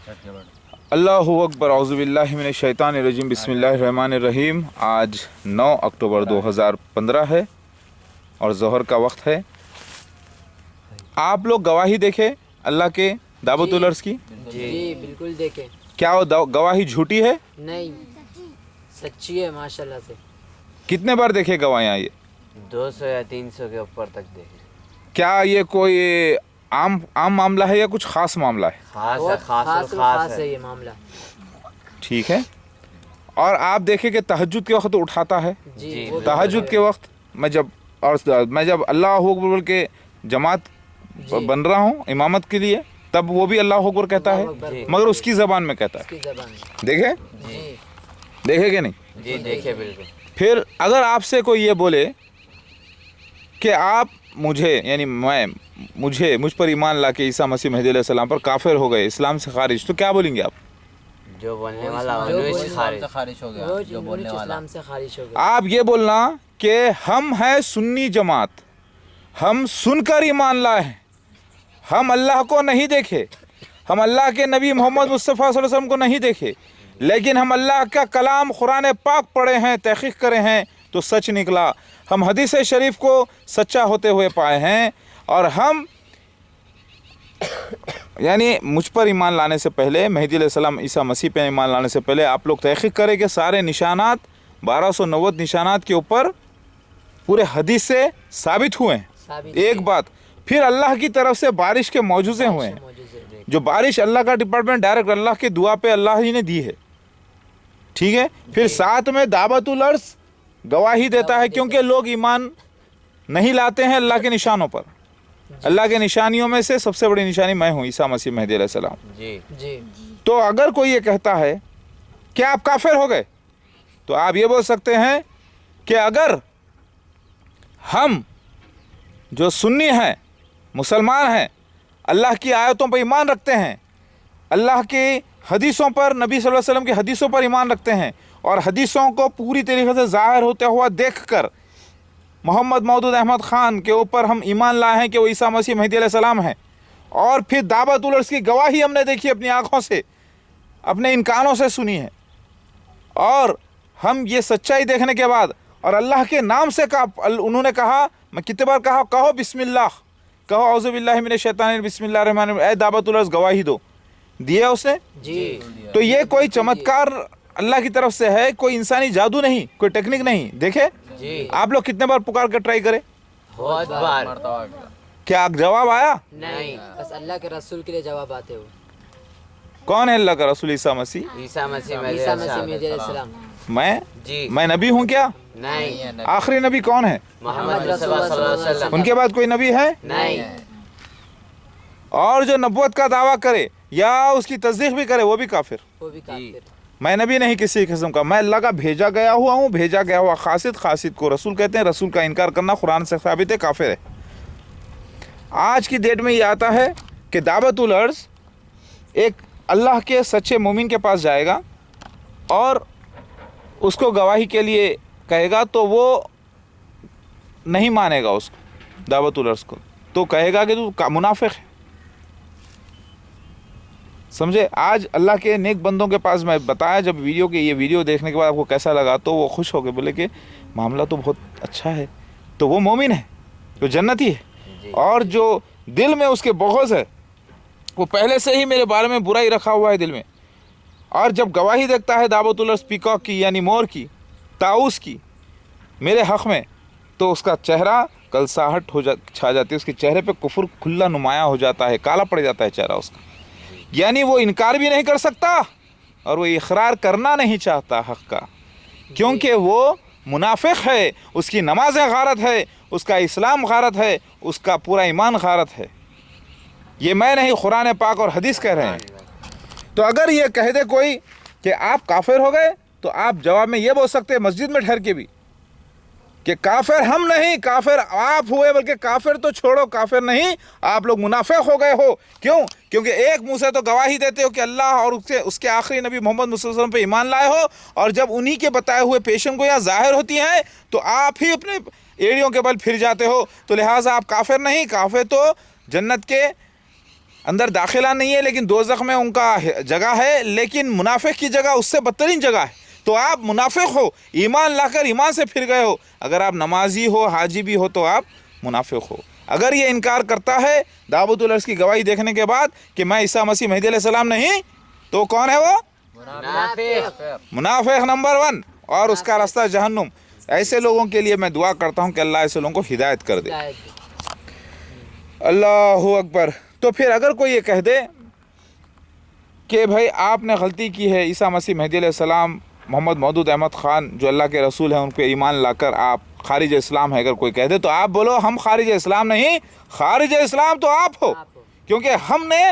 अल्लाहु अकबर औज़ुबिल्लाहि मिनश शैतानिर रजीम बिस्मिल्लाहिर रहमानिर रहीम। आज 9 अक्टूबर 2015 है और ज़ोहर का वक्त है। आप लोग गवाही देखे अल्लाह के दावतुल अर्ज़ की? जी बिल्कुल देखे। क्या वो गवाही झूठी है? नहीं, सच्ची है माशाल्लाह से। कितने बार देखे गवाहियाँ ये? 200 या 300 के ऊपर तक देखे। क्या ये कोई आम मामला है या कुछ ख़ास मामला है? खास है ये मामला। ठीक है। और आप देखे कि तहज्जुद के वक्त उठाता है। जी तहज्जुद के वक्त मैं जब अल्लाह अकबर बोल के जमात बन रहा हूँ इमामत के लिए, तब वो भी अल्लाह अकबर कहता है, मगर उसकी ज़बान में कहता है। देखे देखे कि नहीं? जी देखे बिल्कुल। फिर अगर आपसे कोई ये बोले कि आप मुझे यानी मुझ पर ईमान ला के ईसा मसीह मेहदी अलैहिस्सलाम पर काफिर हो गए, इस्लाम से खारिज, तो क्या बोलेंगे आप? जो बोलने वाला खारिज हो गया, जो बोलने वाला इस्लाम से खारिज हो गया। आप ये बोलना कि हम हैं सुन्नी जमात, हम सुनकर ईमान लाए हैं, हम अल्लाह को नहीं देखे, हम अल्लाह के नबी मोहम्मद मुस्तफ़ा सल्लल्लाहु अलैहि वसल्लम को नहीं देखे, लेकिन हम अल्लाह का कलाम कुरान पाक पढ़े हैं, तहक़ीक़ करे हैं तो सच निकला। हम हदीस शरीफ को सच्चा होते हुए पाए हैं। और हम यानी मुझ पर ईमान लाने से पहले, मेहदी अलैहिस्सलाम ईसा मसीह पर ईमान लाने से पहले आप लोग तहक़ीक़ करें कि सारे निशानात 1290 निशानात के ऊपर पूरे हदीस से साबित हुए हैं। एक बात, फिर अल्लाह की तरफ से बारिश के मौजूज़े हुए हैं। जो बारिश अल्लाह का डिपार्टमेंट डायरेक्ट अल्लाह के दुआ पे अल्लाह ही ने दी है। ठीक है। फिर साथ में दावतुल अर्ज़ गवाही देता है, क्योंकि लोग ईमान नहीं लाते हैं अल्लाह के निशानों पर। अल्लाह के निशानियों में से सबसे बड़ी निशानी मैं हूँ, ईसा मसीह मेहदी अलैहिस्सलाम। जी। तो अगर कोई ये कहता है कि आप काफिर हो गए, तो आप ये बोल सकते हैं कि अगर हम जो सुन्नी हैं, मुसलमान हैं, अल्लाह की आयतों पर ईमान रखते हैं, अल्लाह की हदीसों पर, नबी सल्लल्लाहु अलैहि वसल्लम की हदीसों पर ईमान रखते हैं, और हदीसों को पूरी तरीके से ज़ाहिर होता हुआ देखकर मोहम्मद मौदूद अहमद ख़ान के ऊपर हम ईमान लाए हैं कि वो ईसा मसीह मेहदी अलैहिस्सलाम है, और फिर दावतुल अर्ज़ की गवाही हमने देखी अपनी आँखों से, अपने इन कानों से सुनी है, और हम ये सच्चाई देखने के बाद और अल्लाह के नाम से कहा, उन्होंने कहा, मैं कितने बार कहा, कहो बिस्मिल्लाह, कहो औज़ुबिल्लाहि मिनश शैतानिर बिस्मिल्लाहिर रहमानिर रहीम, ऐ दावतुल अर्ज़ गवाही दो। दिया उसने जी। तो ये कोई चमत्कार अल्लाह की तरफ से है, कोई इंसानी जादू नहीं, कोई टेक्निक नहीं। देखे जी। आप लोग कितने बार पुकार कर ट्राई करें, बहुत बार। क्या जवाब आया? नहीं, बस अल्लाह के रसूल के लिए जवाब आते हो। कौन है अल्लाह का रसूल? ईसा मसीह। ईसा मसीह मेहदी अलैहिस्सलाम। मैं नबी हूँ क्या? नहीं। आखिरी नबी कौन है? मोहम्मद रसूलुल्लाह सल्लल्लाहु अलैहि वसल्लम। उनके बाद कोई नबी है? नहीं। और जो नबूवत का दावा करे या उसकी तस्दीक भी करे, वो भी काफिर। वो भी काफिर। मैं नबी नहीं किसी किस्म का, मैं अल्लाह का भेजा गया हुआ हूँ, भेजा गया हुआ खासिद को रसूल कहते हैं। रसूल का इनकार करना कुरान से साबित है, काफिर है। आज की डेट में ये आता है कि दावतुल अर्ज़ एक अल्लाह के सच्चे मोमिन के पास जाएगा और उसको गवाही के लिए कहेगा, तो वो नहीं मानेगा उसको, दावतुल अर्ज़ को, तो कहेगा कि तू मुनाफिक है। समझे? आज अल्लाह के नेक बंदों के पास मैं बताया, जब ये वीडियो देखने के बाद आपको कैसा लगा, तो वो खुश हो गए, बोले कि मामला तो बहुत अच्छा है, तो वो मोमिन है, तो जन्नती है। और जो दिल में उसके बुग़्ज़ है, वो पहले से ही मेरे बारे में बुराई रखा हुआ है दिल में, और जब गवाही देखता है दावतुल अर्ज़ पीकॉक की यानी मोर की, ताऊस की, मेरे हक़ में, तो उसका चेहरा कलसाहट छा जाती है, उसके चेहरे पे कुफ्र खुला नुमाया हो जाता है, काला पड़ जाता है चेहरा उसका। यानी वो इनकार भी नहीं कर सकता और वो इकरार करना नहीं चाहता हक़ का, क्योंकि वो मुनाफिक है, उसकी नमाज़ें गारत है, उसका इस्लाम गारत है, उसका पूरा ईमान गारत है। ये मैं नहीं, कुरान पाक और हदीस कह रहे हैं। तो अगर ये कह दे कोई कि आप काफिर हो गए, तो आप जवाब में ये बोल सकते हैं मस्जिद में ठहर के भी कि काफिर हम नहीं, काफिर आप हुए, बल्कि काफिर तो छोड़ो, काफिर नहीं, आप लोग मुनाफिक हो गए हो। क्यों? क्योंकि एक मुंह से तो गवाही देते हो कि अल्लाह और उसके आखिरी नबी मोहम्मद मुस्तफ़ा सल्लल्लाहु अलैहि वसल्लम पे ईमान लाए हो, और जब उन्हीं के बताए हुए पेशन को यहाँ ज़ाहिर होती हैं, तो आप ही अपने एड़ियों के बल फिर जाते हो। तो लिहाजा आप काफिर नहीं, काफिर तो जन्नत के اندر داخلہ نہیں ہے لیکن دوزخ میں ان کا جگہ ہے، لیکن منافق کی جگہ اس سے بدترین جگہ ہے. تو آپ منافق ہو، ایمان لا کر ایمان سے پھر گئے ہو. اگر آپ نمازی ہو، حاجی بھی ہو، تو آپ منافق ہو. اگر یہ انکار کرتا ہے دعوت العرض کی گواہی دیکھنے کے بعد کہ میں عیسیٰ مسیح مہدی علیہ السلام نہیں، تو کون ہے وہ؟ منافق نمبر 1، اور اس کا راستہ جہنم. ایسے لوگوں کے لیے میں دعا کرتا ہوں کہ اللہ ایسے لوگوں کو ہدایت کر دے. اللہ اکبر. تو پھر اگر کوئی یہ کہہ دے کہ بھائی آپ نے غلطی کی ہے، عیسیٰ مسیح مہدی علیہ السلام، محمد مودود احمد خان جو اللہ کے رسول ہیں ان پہ ایمان لا کر آپ خارج اسلام ہے، اگر کوئی کہہ دے تو آپ بولو ہم خارج اسلام نہیں، خارج اسلام تو آپ ہو. کیونکہ ہم نے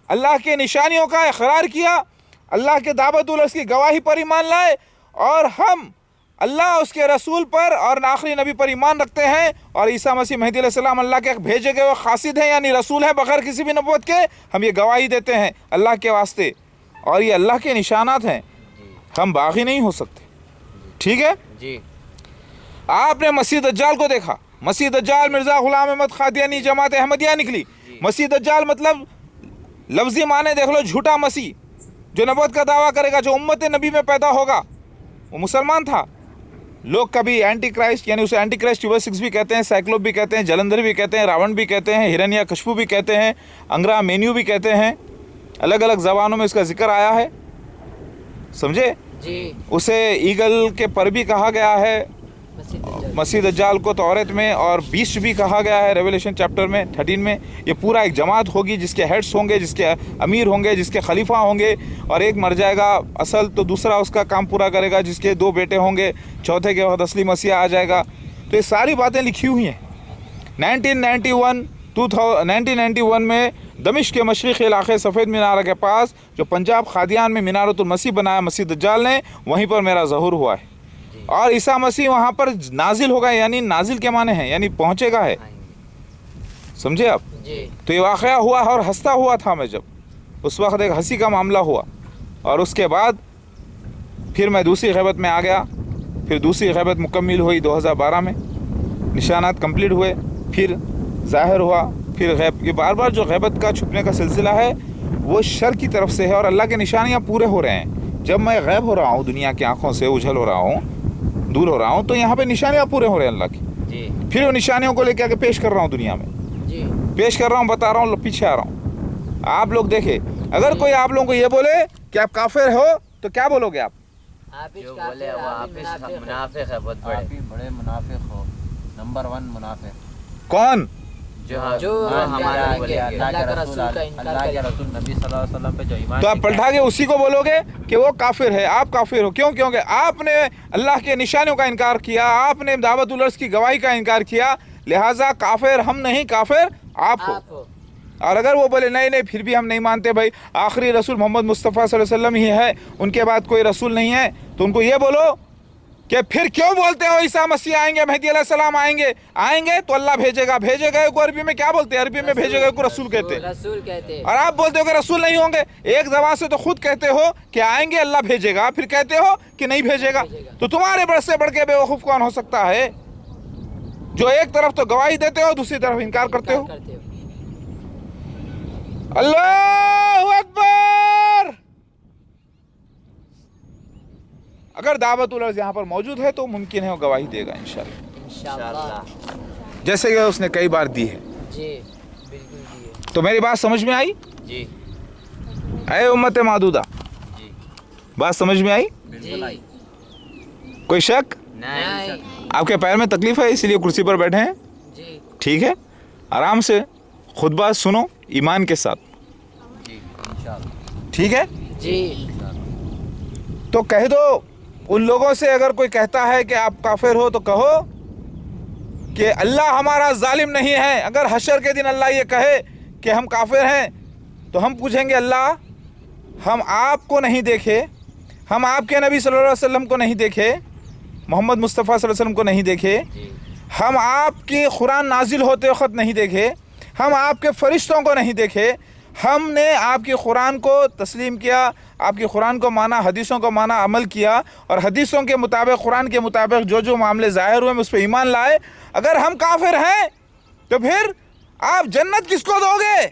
اللہ کے نشانیوں کا اقرار کیا، اللہ کے دعوت العرض کی گواہی پر ایمان لائے، اور ہم اللہ اس کے رسول پر اور آخری نبی پر ایمان رکھتے ہیں، اور عیسیٰ مسیح مہدی علیہ السلام اللہ کے بھیجے گئے وہ قاصد ہیں، یعنی رسول ہیں بغیر کسی بھی نبوت کے. ہم یہ گواہی دیتے ہیں اللہ کے واسطے، اور یہ اللہ کے نشانات ہیں، ہم باغی نہیں ہو سکتے. ٹھیک ہے جی. آپ نے مسیح دجال کو دیکھا، مسیح دجال مرزا غلام احمد قادیانی جماعت احمدیہ نکلی. مسیح دجال مطلب لفظی معنی دیکھ لو، جھوٹا مسیح جو نبوت کا دعویٰ کرے گا، جو امت نبی میں پیدا ہوگا. وہ مسلمان تھا. لوگ کبھی اینٹی کرائسٹ، یعنی اسے اینٹی کرائسٹ 6 بھی کہتے ہیں، سائیکلوپ بھی کہتے ہیں، جلندھر بھی کہتے ہیں، راون بھی کہتے ہیں، ہرنیا کشپو بھی کہتے ہیں، انگرا مینیو بھی کہتے ہیں. الگ الگ زبانوں میں اس کا ذکر آیا ہے، سمجھے. جی. اسے ایگل کے پر بھی کہا گیا ہے مسیح دجال کو توریت میں، اور بیسٹ بھی کہا گیا ہے ریولیشن چیپٹر میں 13 میں. یہ پورا ایک جماعت ہوگی جس کے ہیڈس ہوں گے، جس کے امیر ہوں گے، جس کے خلیفہ ہوں گے، اور ایک مر جائے گا اصل تو دوسرا اس کا کام پورا کرے گا، جس کے 2 بیٹے ہوں گے، چوتھے کے وقت اصلی مسیح آ جائے گا. تو یہ ساری باتیں لکھی ہوئی ہیں. 1991 میں دمشق کے مشرقی علاقے سفید مینارہ کے پاس جو پنجاب قادیان میں مینارۃ المسیح بنایا مسیح دجال نے، وہیں پر میرا ظہور ہوا ہے. اور عیسیٰ مسیح وہاں پر نازل ہوگا، یعنی نازل کے معنی ہیں یعنی پہنچے گا ہے، سمجھے آپ. جی. تو یہ واقعہ ہوا ہے، اور ہنستا ہوا تھا میں جب اس وقت ایک ہنسی کا معاملہ ہوا. اور اس کے بعد پھر میں دوسری غیبت میں آ گیا. پھر دوسری غیبت مکمل ہوئی 2012 میں، نشانات کمپلیٹ ہوئے، پھر ظاہر ہوا. پھر غیب، یہ بار بار جو غیبت کا چھپنے کا سلسلہ ہے وہ شر کی طرف سے ہے، اور اللہ کے نشانیاں پورے ہو رہے ہیں. جب میں غیب ہو رہا ہوں، دنیا کی آنکھوں سے اجھل ہو رہا ہوں، دور ہو رہا ہوں، تو یہاں پہ نشانیاں پورے ہو رہے ہیں اللہ کی. جی. پھر وہ نشانیوں کو لے کے آ کے پیش کر رہا ہوں دنیا میں، جی. پیش کر رہا ہوں، بتا رہا ہوں، پیچھے آ رہا ہوں. آپ لوگ دیکھیں، اگر کوئی آپ لوگوں کو یہ بولے کہ آپ کافر ہو تو کیا بولو گے آپ؟ جو بولے وہ آپ منافق ہے، بہت بڑے منافق ہو. نمبر 1 منافق کون؟ جو ہمارا اللہ کا رسول کا انکار اللہ کے رسول نبی صلی اللہ علیہ وسلم پہ جو ایمان، تو آپ پلٹا کے اسی کو بولو گے کہ وہ کافر ہے، آپ کافر ہو. کیوں؟ کیونکہ آپ نے اللہ کے نشانیوں کا انکار کیا، آپ نے دعوت العرض کی گواہی کا انکار کیا، لہٰذا کافر ہم نہیں، کافر آپ ہو. اور اگر وہ بولے نہیں پھر بھی ہم نہیں مانتے بھائی، آخری رسول محمد مصطفیٰ صلی اللہ علیہ وسلم ہی ہے، ان کے بعد کوئی رسول نہیں ہے، تو ان کو یہ بولو کہ پھر کیوں بولتے ہو عیسیٰ مسیح آئیں گے، مہدی علیہ السلام آئیں گے تو اللہ بھیجے گا. بھیجے گئے کو عربی میں کیا بولتے ہیں؟ عربی میں بھیجے گئے کو رسول کہتے ہیں. رسول کہتے ہیں. اور آپ بولتے ہو کہ رسول نہیں ہوں گے. ایک زبان سے تو خود کہتے ہو کہ آئیں گے اللہ بھیجے گا، پھر کہتے ہو کہ نہیں بھیجے گا. تو تمہارے بڑھ سے بڑھ کے بے وقوف کون ہو سکتا ہے جو ایک طرف تو گواہی دیتے ہو، دوسری طرف انکار کرتے ہو؟ اللہ اکبر. اگر دعوت العرض یہاں پر موجود ہے تو ممکن ہے وہ گواہی دے گا انشاءاللہ، جیسے کہ اس نے کئی بار دی ہے. جی بالکل جی. تو میری بات سمجھ میں آئی؟ جی. اے امت معدودہ، جی. بات سمجھ میں آئی؟ جی. کوئی شک؟ نہیں. آپ کے پیر میں تکلیف ہے اس لیے کرسی پر بیٹھے ہیں؟ جی. ٹھیک ہے، آرام سے خطبہ سنو ایمان کے ساتھ. جی انشاءاللہ. ٹھیک ہے. جی. تو کہہ دو ان لوگوں سے، اگر کوئی کہتا ہے کہ آپ کافر ہو تو کہو کہ اللہ ہمارا ظالم نہیں ہے. اگر حشر کے دن اللہ یہ کہے کہ ہم کافر ہیں تو ہم پوچھیں گے اللہ ہم آپ کو نہیں دیکھے، ہم آپ کے نبی صلی اللہ علیہ وسلم کو نہیں دیکھے، محمد مصطفیٰ صلی اللہ علیہ وسلم کو نہیں دیکھے، ہم آپ کی قرآن نازل ہوتے وقت نہیں دیکھے، ہم آپ کے فرشتوں کو نہیں دیکھے، ہم نے آپ کی قرآن کو تسلیم کیا، آپ کی قرآن کو مانا، حدیثوں کو مانا، عمل کیا، اور حدیثوں کے مطابق، قرآن کے مطابق جو معاملے ظاہر ہوئے اس پہ ایمان لائے. اگر ہم کافر ہیں تو پھر آپ جنت کس کو دو گے؟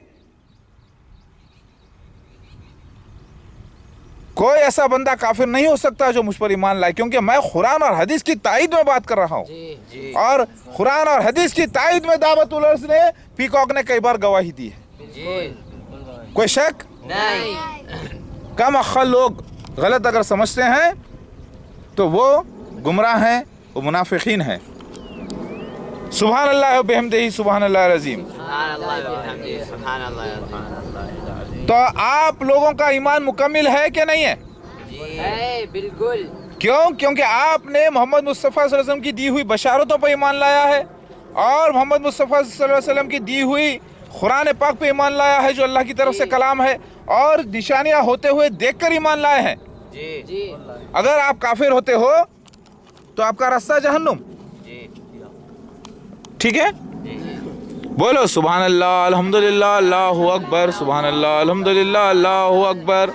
कोई ऐसा बंदा काफिर नहीं हो सकता जो मुझ पर ईमान लाए, क्योंकि मैं कुरान और हदीस की तायद में बात कर रहा हूँ। जी और कुरान और हदीस की तायद में दावतुल अर्स ने, पीकॉक ने कई बार गवाही दी है। बिल्कुल कोई शक? नहीं। कम अक्ल लोग गलत अगर समझते हैं तो वो गुमराह हैं, वो मुनाफिकीन हैं। सुभान अल्लाह व बिहम्दिही सुभान अल्लाह अज़ीम। तो आप लोगों का ईमान मुकम्मिल है कि नहीं है? है बिल्कुल। क्यों? क्योंकि आपने मोहम्मद मुस्तफ़ा सल्लल्लाहु अलैहि वसल्लम की दी हुई बशारतों पर ईमान लाया है और मोहम्मद मुस्तफ़ा सल्लल्लाहु अलैहि वसल्लम की दी हुई कुरान पाक पे ईमान लाया है जो अल्लाह की तरफ से कलाम है, और निशानियां होते हुए देखकर ईमान लाए हैं। जी अगर आप काफिर होते हो तो आपका रास्ता जहन्नुम। ठीक है? बोलो सुभान अल्लाह अल्हम्दुलिल्लाह अल्लाहु अकबर, सुभान अल्लाह अल्हम्दुलिल्लाह अल्लाहु अकबर।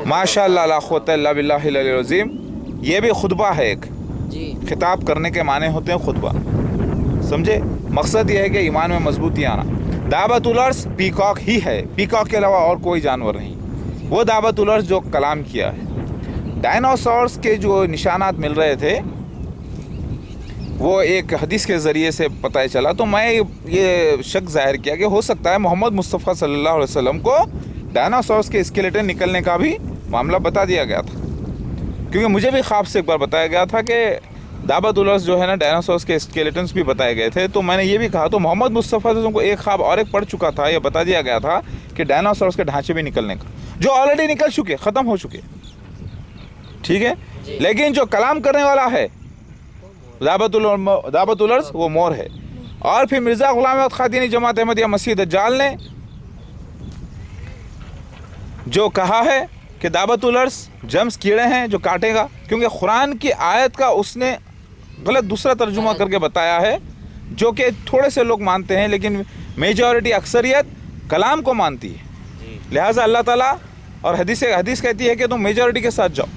माशाअल्लाह ला क़ुव्वता इल्ला बिल्लाहिल अलील अज़ीम। ये भी खुतबा है, एक जी खिताब करने के माने होते हैं खुतबा। समझे? मकसद ये है कि ईमान में मजबूती आना। दावतुल अर्स पीकॉक ही है, पीकॉक के अलावा और कोई जानवर नहीं। वो दावतुल अर्स जो कलाम किया है। डायनासोर्स के जो निशानात मिल रहे थे वो एक हदीस के ज़रिए से पता चला, तो मैं ये शक ज़ाहिर किया कि हो सकता है मोहम्मद मुस्तफ़ा सल्लल्लाहु अलैहि वसल्लम को डायनासोर्स के स्केलेटन निकलने का भी मामला बता दिया गया था। क्योंकि मुझे भी ख्वाब से एक बार बताया गया था कि दावतुल अर्स जो है ना, डायनासोर्स के स्केलेटन्स भी बताए गए थे। तो मैंने ये भी कहा, तो मोहम्मद मुस्तफ़ा सल्लल्लाहु अलैहि वसल्लम को एक ख्वाब और एक पढ़ चुका था, ये बता दिया गया था कि डायनासोर्स के ढांचे भी निकलने का, जो ऑलरेडी निकल चुके, ख़त्म हो चुके। ठीक है? लेकिन जो कलाम करने वाला है दावतुल अर्स, वो मोर है। और फिर मिर्ज़ा ग़ुलाम अहमद क़ादियानी जमात अहमदिया मसीह दज्जाल ने जो कहा है कि दावतुल अर्स जम्स कीड़े हैं जो काटेगा, क्योंकि कुरान की आयत का उसने गलत दूसरा तर्जुमा करके बताया है, जो कि थोड़े से लोग मानते हैं, लेकिन मेजॉरिटी अक्सरियत कलाम को मानती है। लिहाजा अल्लाह ताला और हदीस कहती है कि तुम मेजॉरिटी के साथ जाओ,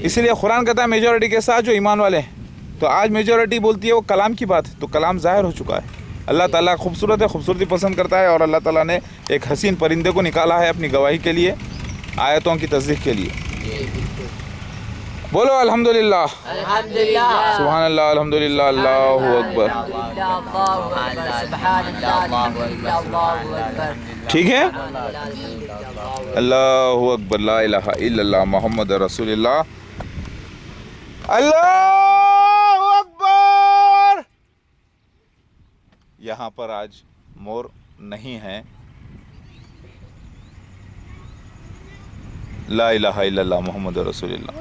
इसलिए कुरान कहता है मेजॉरिटी के साथ जो ईमान वाले हैं। तो आज मेजॉरिटी बोलती है वो कलाम की बात है, तो कलाम ज़ाहिर हो चुका है। अल्लाह ताला खूबसूरत है, खूबसूरती पसंद करता है, और अल्लाह ताला ने एक हसीन परिंदे को निकाला है अपनी गवाही के लिए, आयतों की तस्दीक के लिए। बोलो अल्हम्दुलिल्लाह सुभान अल्लाह अल्हम्दुलिल्लाह अल्लाहु अकबर। ठीक है? अल्लाहु अकबर, ला इलाहा इल्लल्लाह मुहम्मद रसूलुल्लाह, अल्लाहु अकबर। यहाँ पर आज मोर नहीं है। ला इलाहा इल्लल्लाह मुहम्मद रसूलुल्लाह।